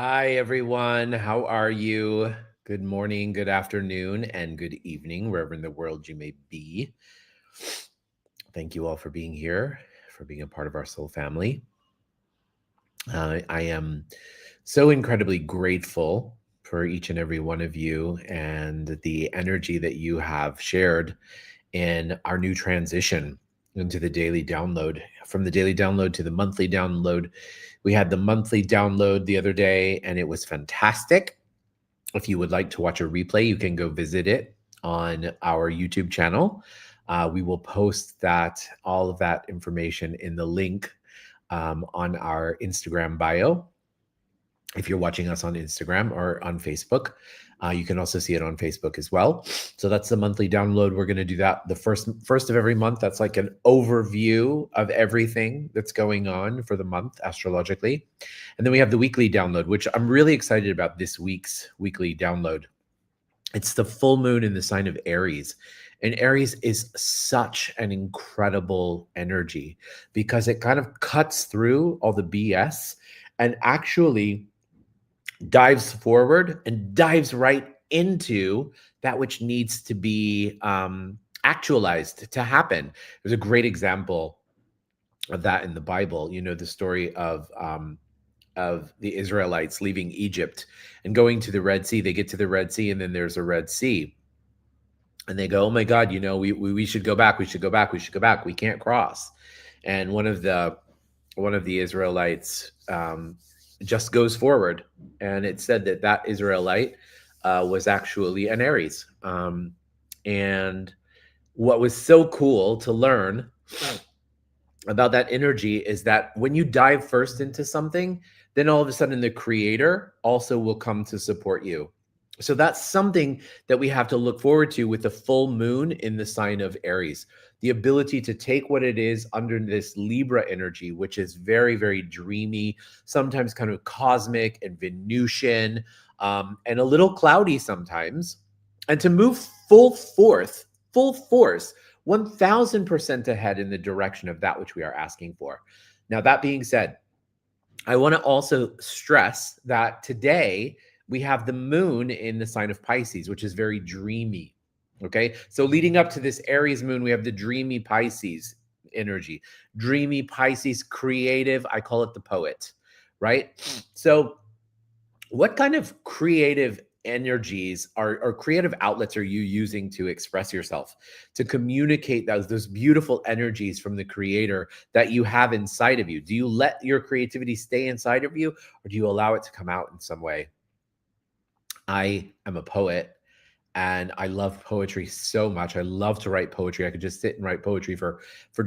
Hi, everyone. How are you? Good morning, good afternoon, and good evening, wherever in the world you may be. Thank you all for being here, for being a part of our soul family. I am so incredibly grateful for each and every one of you and the energy that you have shared in our new transition into the daily download. From the daily download to the monthly download, we had the monthly download the other day, and it was fantastic. If you would like to watch a replay, you can go visit it on our YouTube channel. We will post all of that information in the link on our Instagram bio. If you're watching us on Instagram or on Facebook, you can also see it on Facebook as well. So that's the monthly download. We're going to do that the first of every month. That's like an overview of everything that's going on for the month astrologically. And then we have the weekly download, which I'm really excited about this week's weekly download. It's the full moon in the sign of Aries. And Aries is such an incredible energy because it kind of cuts through all the BS and actually dives forward and dives right into that which needs to be actualized to happen. There's a great example of that in the Bible. You know, the story of the Israelites leaving Egypt and going to the Red Sea. They get to the Red Sea, and then there's a Red Sea. And they go, oh my God, we should go back. We should go back. We should go back. We can't cross. And one of the Israelites just goes forward. And it said that Israelite was actually an Aries. And what was so cool to learn about that energy is that when you dive first into something, then all of a sudden the creator also will come to support you. So that's something that we have to look forward to with the full moon in the sign of Aries. The ability to take what it is under this Libra energy, which is very, very dreamy, sometimes kind of cosmic and Venusian, and a little cloudy sometimes, and to move full force 1000% ahead in the direction of that which we are asking for. Now, that being said, I want to also stress that today we have the moon in the sign of Pisces, which is very dreamy. Okay. So leading up to this Aries moon, we have the dreamy Pisces energy. Dreamy Pisces, creative. I call it the poet, right? So, what kind of creative energies or creative outlets are you using to express yourself, to communicate those beautiful energies from the creator that you have inside of you? Do you let your creativity stay inside of you, or do you allow it to come out in some way? I am a poet, and I love poetry so much. I love to write poetry. I could just sit and write poetry for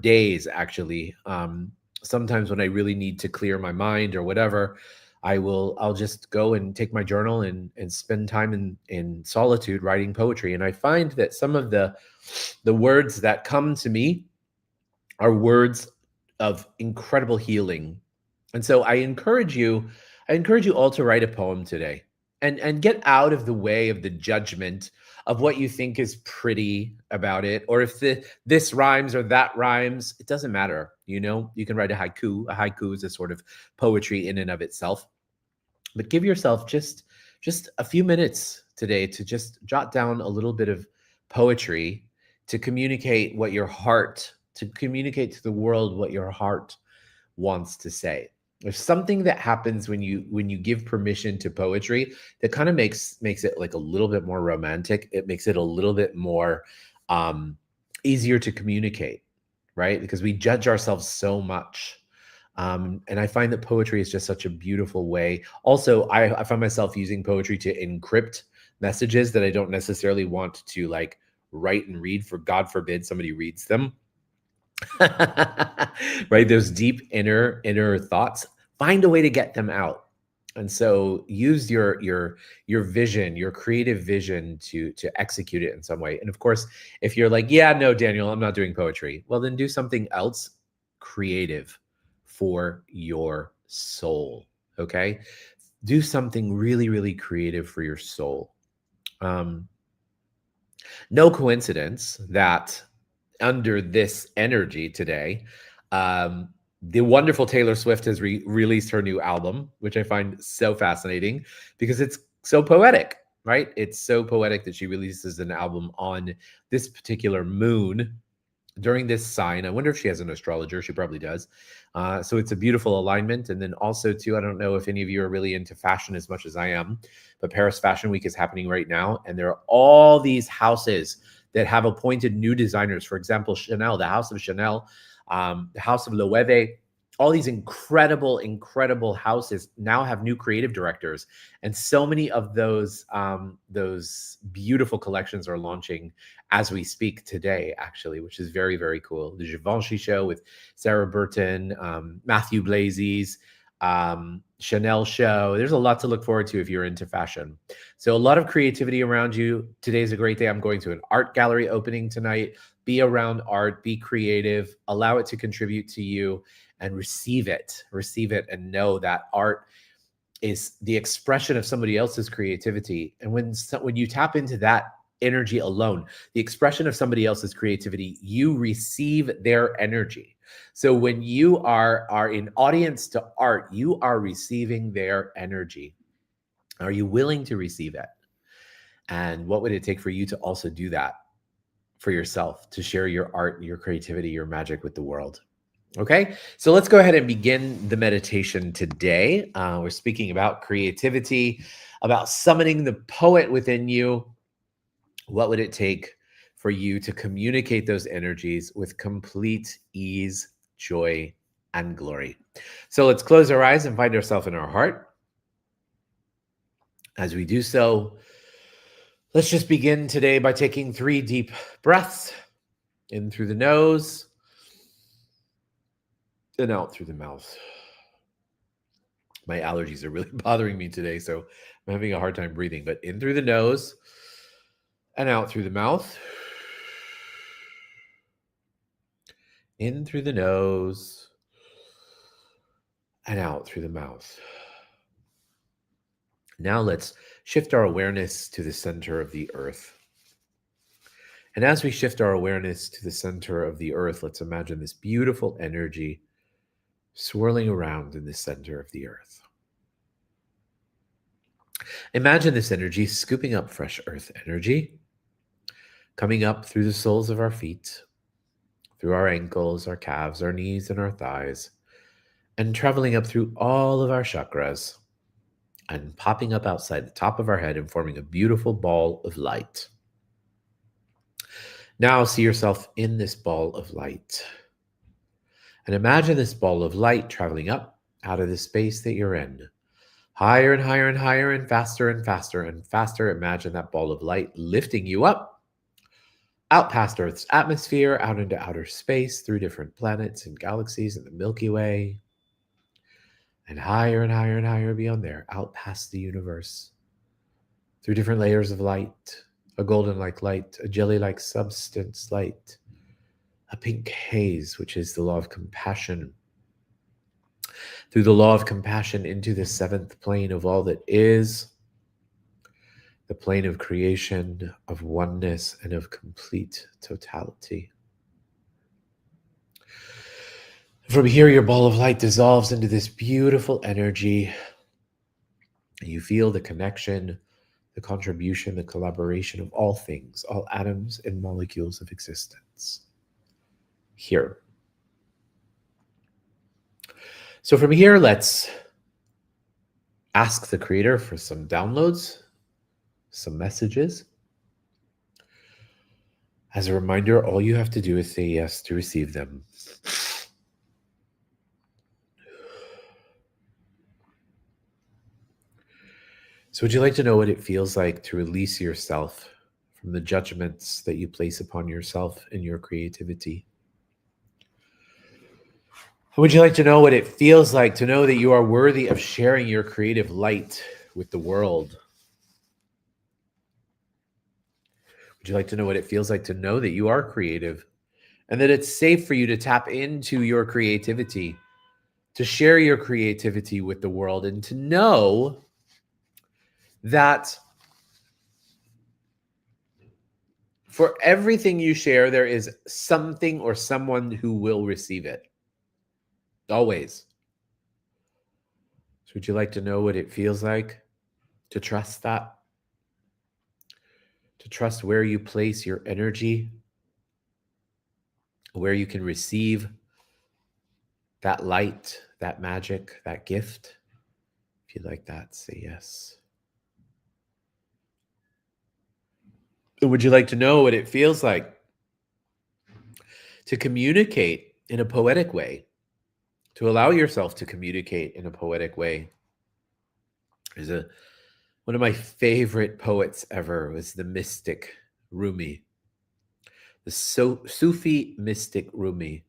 days, actually. Sometimes when I really need to clear my mind or whatever, I'll just go and take my journal and spend time in solitude writing poetry. And I find that some of the words that come to me are words of incredible healing. And so I encourage you all to write a poem today, and get out of the way of the judgment of what you think is pretty about it, or if this rhymes or that rhymes. It doesn't matter. You can write a haiku. A haiku is a sort of poetry in and of itself. But give yourself just a few minutes today to just jot down a little bit of poetry, to communicate to communicate to the world what your heart wants to say. There's something that happens when you give permission to poetry that kind of makes it like a little bit more romantic. It makes it a little bit more easier to communicate, right? Because we judge ourselves so much. And I find that poetry is just such a beautiful way. Also, I find myself using poetry to encrypt messages that I don't necessarily want to like write and read, for God forbid somebody reads them. Right? Those deep inner thoughts, find a way to get them out. And so use your vision, your creative vision, to execute it in some way. And of course, if you're like, yeah, no, Daniel, I'm not doing poetry, well, then do something else creative for your soul. Okay? Do something really, really creative for your soul. No coincidence that under this energy today, The wonderful Taylor Swift has released her new album, which I find so fascinating because it's so poetic, right? It's so poetic that she releases an album on this particular moon during this sign. I wonder if she has an astrologer. She probably does. So it's a beautiful alignment. And then also, too, I don't know if any of you are really into fashion as much as I am, but Paris Fashion Week is happening right now. And there are all these houses that have appointed new designers. For example, Chanel, the House of Chanel, the House of Loewe, all these incredible, incredible houses now have new creative directors. And so many of those beautiful collections are launching as we speak today, actually, which is very, very cool. The Givenchy show with Sarah Burton, Matthew Blazes, Chanel show. There's a lot to look forward to if you're into fashion. So a lot of creativity around you. Today's a great day. I'm going to an art gallery opening tonight. Be around art, be creative, allow it to contribute to you and receive it and know that art is the expression of somebody else's creativity. And when you tap into that energy alone, the expression of somebody else's creativity, you receive their energy. So when you are in audience to art, you are receiving their energy. Are you willing to receive it? And what would it take for you to also do that for yourself, to share your art, your creativity, your magic with the world? Okay, so let's go ahead and begin the meditation today. We're speaking about creativity, about summoning the poet within you. What would it take for you to communicate those energies with complete ease, joy, and glory? So let's close our eyes and find ourselves in our heart. As we do so, let's just begin today by taking 3 deep breaths in through the nose and out through the mouth. My allergies are really bothering me today, so I'm having a hard time breathing. But in through the nose and out through the mouth. In through the nose and out through the mouth. Now let's shift our awareness to the center of the earth. And as we shift our awareness to the center of the earth, let's imagine this beautiful energy swirling around in the center of the earth. Imagine this energy scooping up fresh earth energy, coming up through the soles of our feet, through our ankles, our calves, our knees, and our thighs, and traveling up through all of our chakras and popping up outside the top of our head and forming a beautiful ball of light. Now see yourself in this ball of light. And imagine this ball of light traveling up out of the space that you're in. Higher and higher and higher and faster and faster and faster. Imagine that ball of light lifting you up, out past Earth's atmosphere, out into outer space, through different planets and galaxies in the Milky Way. And higher and higher and higher beyond there, out past the universe, through different layers of light, a golden-like light, a jelly-like substance light, a pink haze, which is the law of compassion, through the law of compassion into the 7th plane of all that is, the plane of creation, of oneness, and of complete totality. From here, your ball of light dissolves into this beautiful energy. You feel the connection, the contribution, the collaboration of all things, all atoms and molecules of existence. Here. So from here, let's ask the Creator for some downloads, some messages. As a reminder, all you have to do is say yes to receive them. So would you like to know what it feels like to release yourself from the judgments that you place upon yourself and your creativity? Would you like to know what it feels like to know that you are worthy of sharing your creative light with the world? Would you like to know what it feels like to know that you are creative and that it's safe for you to tap into your creativity, to share your creativity with the world, and to know that for everything you share, there is something or someone who will receive it. always. So would you like to know what it feels like to trust that? To trust where you place your energy, where you can receive that light, that magic, that gift? If you like that, say yes. Would you like to know what it feels like to communicate in a poetic way, to allow yourself to communicate in a poetic way? There's one of my favorite poets ever was the mystic Rumi, the Sufi mystic Rumi.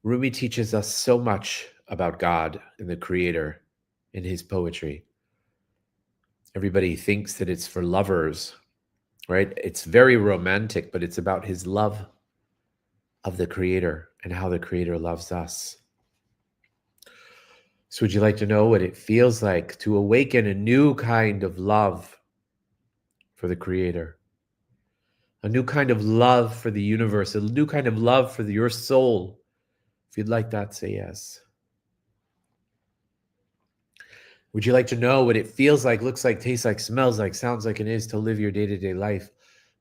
Rumi teaches us so much about God and the Creator in his poetry. Everybody thinks that it's for lovers, right? It's very romantic, but it's about his love of the Creator and how the Creator loves us. So would you like to know what it feels like to awaken a new kind of love for the Creator? A new kind of love for the universe, a new kind of love for your soul? If you'd like that, say yes. Would you like to know what it feels like, looks like, tastes like, smells like, sounds like, and is to live your day-to-day life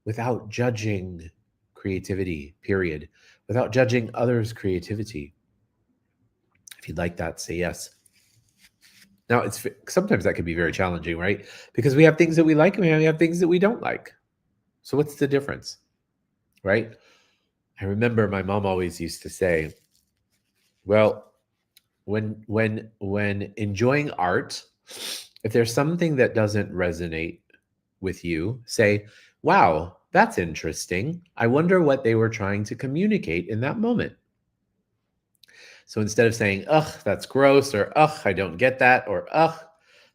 without judging creativity, period, without judging others' creativity? If you'd like that, say yes. Now, sometimes that can be very challenging, right? Because we have things that we like and we have things that we don't like. So what's the difference, right? I remember my mom always used to say, well, when enjoying art, if there's something that doesn't resonate with you, say, wow, that's interesting. I wonder what they were trying to communicate in that moment. So instead of saying, ugh, that's gross, or ugh, I don't get that, or ugh,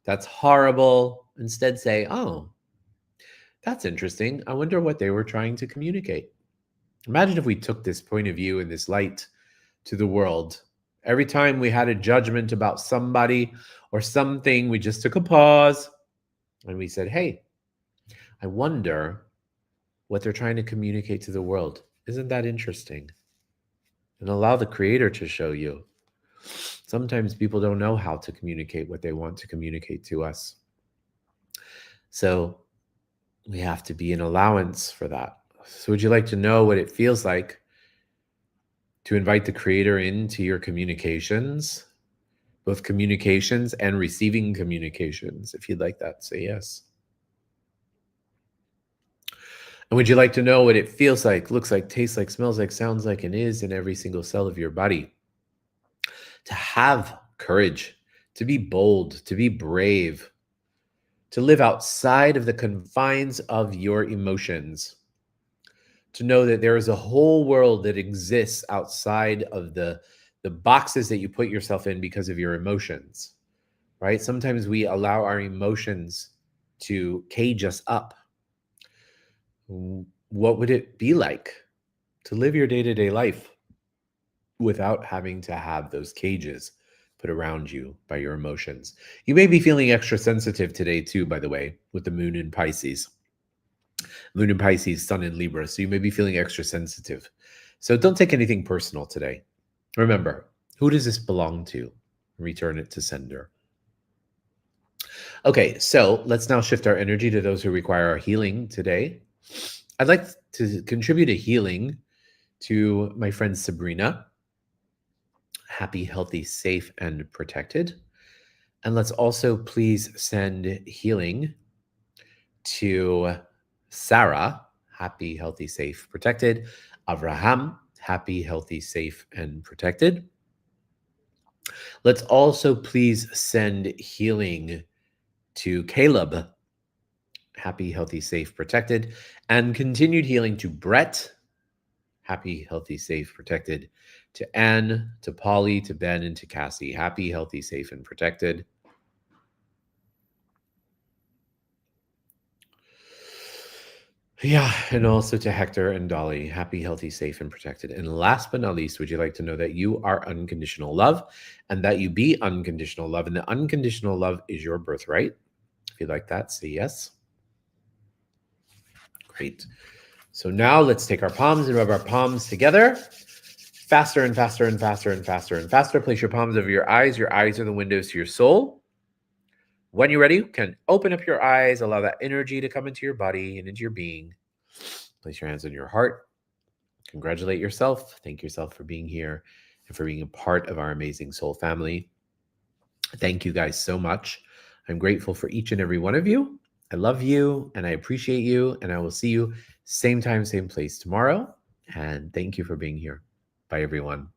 that's horrible, instead say, oh, that's interesting. I wonder what they were trying to communicate. Imagine if we took this point of view and this light to the world. Every time we had a judgment about somebody or something, we just took a pause and we said, hey, I wonder what they're trying to communicate to the world. Isn't that interesting? And allow the Creator to show you. Sometimes people don't know how to communicate what they want to communicate to us. So we have to be an allowance for that. So would you like to know what it feels like to invite the Creator into your communications, both communications and receiving communications? If you'd like that, say yes. And would you like to know what it feels like, looks like, tastes like, smells like, sounds like, and is in every single cell of your body? To have courage, to be bold, to be brave, to live outside of the confines of your emotions, to know that there is a whole world that exists outside of the boxes that you put yourself in because of your emotions, right? Sometimes we allow our emotions to cage us up. What would it be like to live your day-to-day life without having to have those cages put around you by your emotions? You may be feeling extra sensitive today too, by the way, with the moon in Pisces. Moon in Pisces, sun in Libra. So you may be feeling extra sensitive. So don't take anything personal today. Remember, who does this belong to? Return it to sender. Okay, so let's now shift our energy to those who require our healing today. I'd like to contribute a healing to my friend Sabrina. Happy, healthy, safe, and protected. And let's also please send healing to Sarah. Happy, healthy, safe, protected. Abraham. Happy, healthy, safe, and protected. Let's also please send healing to Caleb. Happy, healthy, safe, protected. And continued healing to Brett. Happy, healthy, safe, protected. To Anne, to Polly, to Ben, and to Cassie. Happy, healthy, safe, and protected. Yeah, and also to Hector and Dolly. Happy, healthy, safe, and protected. And last but not least, would you like to know that you are unconditional love and that you be unconditional love, and the unconditional love is your birthright? If you like that, say yes. Great. So now let's take our palms and rub our palms together faster and faster and faster and faster and faster. Place your palms over your eyes. Your eyes are the windows to your soul. When you're ready, you can open up your eyes, allow that energy to come into your body and into your being. Place your hands on your heart. Congratulate yourself. Thank yourself for being here and for being a part of our amazing soul family. Thank you guys so much. I'm grateful for each and every one of you. I love you and I appreciate you. And I will see you same time, same place tomorrow. And thank you for being here. Bye, everyone.